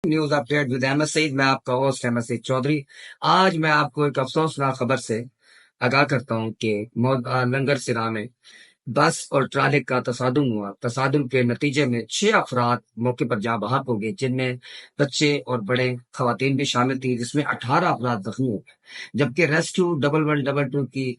News update with Ahmad Saeed. मैं आपका host Ahmad Saeed Chaudhary. आज मैं आपको एक अफसोसनाक खबर से आगाह करता हूं कि लंगर सिरा में बस और ट्राले का तसादुम हुआ। तसादुम के नतीजे में 6 अफराद मौके पर जाँ बहक हो गए, जिनमें बच्चे और बड़े खवातीन भी शामिल थी, जिसमें 18 अफराद जख्मी हो गए। जबकि रेस्क्यू 1112 की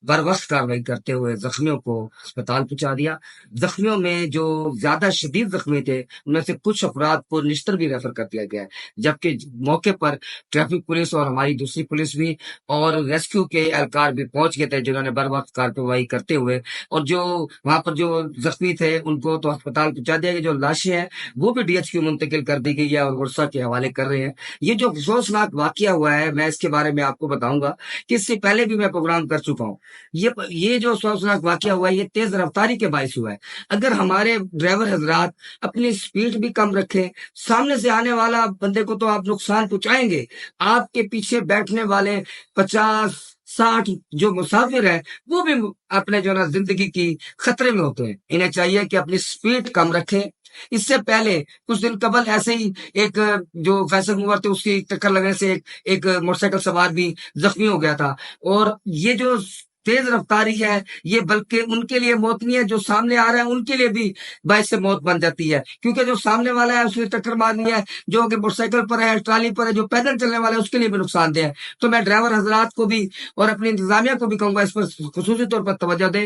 बर वक्त कार्रवाई करते हुए जख्मियों को अस्पताल पहुंचा दिया। जख्मियों में जो ज्यादा शदीद जख्मी थे, उनमें से कुछ अफराद को निश्तर भी रेफर कर दिया गया है। जबकि मौके पर ट्रैफिक पुलिस और हमारी दूसरी पुलिस भी और रेस्क्यू के एहलकार भी पहुंच गए थे, जिन्होंने बर वक्त कार्रवाई करते हुए और जो वहां पर जो जख्मी थे उनको तो अस्पताल पहुंचा दिया गया। जो लाशें हैं वो भी डीएचक्यू मुंतकिल कर दी गई है और गुस्सा के हवाले कर रहे हैं। ये जो अफसोसनाक वाकया हुआ है, मैं इसके बारे में आपको बताऊंगा कि इससे पहले भी मैं प्रोग्राम कर चुका हूँ। ये जो अफसोसनाक वाकया हुआ है, ये तेज रफ्तारी के बायस हुआ है। अगर हमारे ड्राइवर हजरात अपनी स्पीड भी कम रखें, सामने से आने वाला बंदे को तो आप नुकसान पहुंचाएंगे, आपके पीछे बैठने वाले 50-60 जो मुसाफिर हैं वो भी अपने जो ना जिंदगी की खतरे में होते हैं। इन्हें चाहिए कि अपनी स्पीड कम रखें। इससे पहले कुछ दिन कबल ऐसे ही एक जो फैसल मूवर थे, उसकी टक्कर लगने से एक मोटरसाइकिल सवार भी जख्मी हो गया था। और ये जो तेज रफ्तारी है, ये बल्कि उनके लिए मौत नहीं है, जो सामने आ रहा है उनके लिए भी बाइस से मौत बन जाती है, क्योंकि जो सामने वाला है उसने टक्कर मारनी है, जो कि मोटरसाइकिल पर है, ट्राली पर है, जो पैदल चलने वाला है उसके लिए भी नुकसानदेह है। तो मैं ड्राइवर हजरात को भी और अपनी इंतजामिया को भी कहूंगा इस पर खुसूसी तौर पर तवज्जो दे।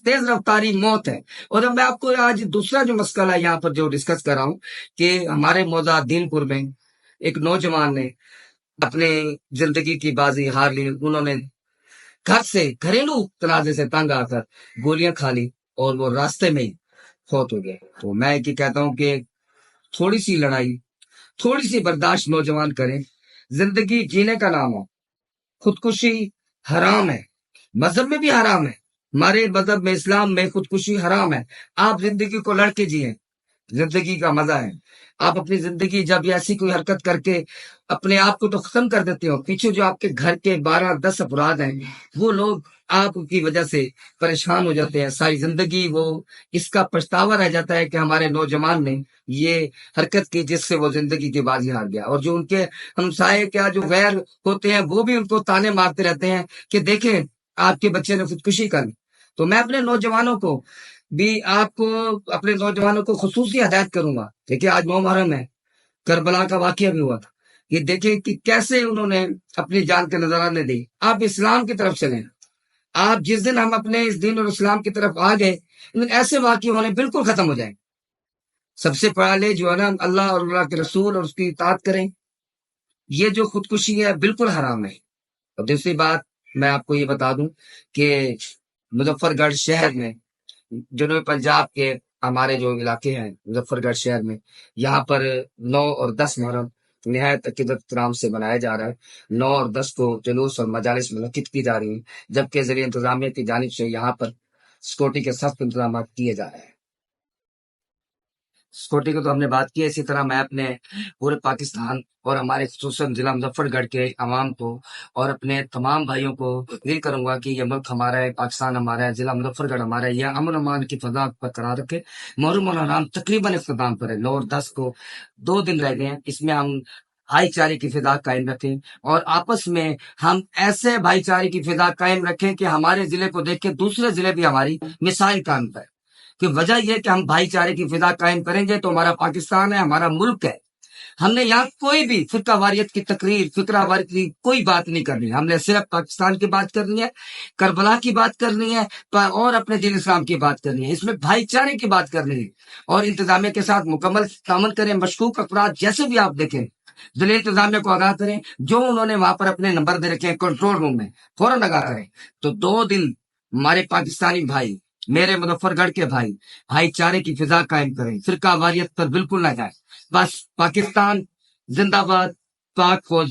तेज रफ्तारी मौत है। और अब मैं आपको आज दूसरा जो मसला है यहाँ पर जो डिस्कस कर रहा हूँ कि हमारे मौजा दीनपुर में एक नौजवान ने अपने जिंदगी की बाजी हार ली। उन्होंने घर से घरेलू तनाजे से तंग आकर गोलियां खा ली और वो रास्ते में ही फौत हो गए। तो मैं ये कहता हूं कि थोड़ी सी लड़ाई, थोड़ी सी बर्दाश्त नौजवान करें। जिंदगी जीने का नाम है, खुदकुशी हराम है, मजहब में भी हराम है। हमारे मजहब में, इस्लाम में खुदकुशी हराम है। आप जिंदगी को लड़के जिए, जिंदगी का मजा है। आप अपनी जिंदगी जब ऐसी कोई हरकत करके अपने आप को तो खत्म कर देते हो, पीछे जो आपके घर के 12-10 अफराद हैं, वो लोग आपकी वजह से परेशान हो जाते हैं। सारी जिंदगी वो इसका पछतावा रह जाता है कि हमारे नौजवान ने ये हरकत की जिससे वो जिंदगी की बाजी हार गया। और जो उनके हमसाये क्या जो गैर होते हैं, वो भी उनको ताने मारते रहते हैं कि देखें आपके बच्चे ने खुदकुशी कर ली। तो मैं अपने नौजवानों को भी, आपको अपने नौजवानों को खुसूसी हदायत करूंगा। देखिए आज 9 मुहर्रम है, करबला का वाकया भी हुआ था। ये देखिए कि कैसे उन्होंने अपनी जान के नजराने दी। आप इस्लाम की तरफ चलें। आप जिस दिन हम अपने इस दीन और इस्लाम की तरफ आ गए, इन ऐसे वाकये होने बिल्कुल खत्म हो जाए। सबसे पहले जो है ना, अल्लाह और अल्लाह के रसूल और उसकी इताअत करें। ये जो खुदकुशी है बिल्कुल हराम है। और दूसरी बात मैं आपको ये बता दूं कि मुजफ्फरगढ़ शहर में, जनूबी पंजाब के हमारे जो इलाके हैं मुजफ्फरगढ़ शहर में, यहाँ पर 9 और 10 मुहर्रम निहायत अकीदत एहतराम से मनाया जा रहा है। 9 और 10 को जुलूस और मजालिस मुनक्किद की जा रही है, जबकि ज़रिए इंतजामिया की जानिब से यहाँ पर सिक्योरिटी के सख्त इंतजाम किए जा रहे हैं। सिक्योरिटी की तो हमने बात की है। इसी तरह मैं अपने पूरे पाकिस्तान और हमारे खुसूसन जिला मुजफ्फरगढ़ के अवाम को और अपने तमाम भाइयों को अपील करूंगा कि ये मुल्क हमारा है, पाकिस्तान हमारा है, जिला मुजफ्फरगढ़ हमारा है। यह अमन अमान की फजा बरकरार रखे। मुहर्रम और हराम तकरीबन इख्तिताम पर है। 9 और 10 को 2 दिन रह गए हैं, इसमें हम भाईचारे की फिजा कायम रखें और आपस में हम ऐसे भाईचारे की फिजा कायम रखें कि हमारे जिले को देख के दूसरे जिले भी हमारी मिसाल कायम करें। कि वजह यह कि हम भाईचारे की फिजा कायम करेंगे तो हमारा पाकिस्तान है, हमारा मुल्क है। हमने यहाँ कोई भी फिरका वारियत की तकरीर, फिक्रा वारियत की कोई बात नहीं करनी। हमने सिर्फ पाकिस्तान की बात करनी है, करबला की बात करनी है और अपने दीन इस्लाम की बात करनी है। इसमें भाईचारे की बात करनी है और इंतजामिया के साथ मुकम्मल तामन करें। मशकूक अफराद जैसे भी आप देखें, जिले इंतजामिया को आगाह करें। जो उन्होंने वहां पर अपने नंबर दे रखे हैं कंट्रोल रूम में, फौरन आगाह करें। तो 2 दिन हमारे पाकिस्तानी भाई, मेरे मुजफ्फरगढ़ के भाई, भाईचारे की फिजा कायम करें, फिरका वारियत पर बिल्कुल ना जाए। बस पाकिस्तान जिंदाबाद, पाक फौज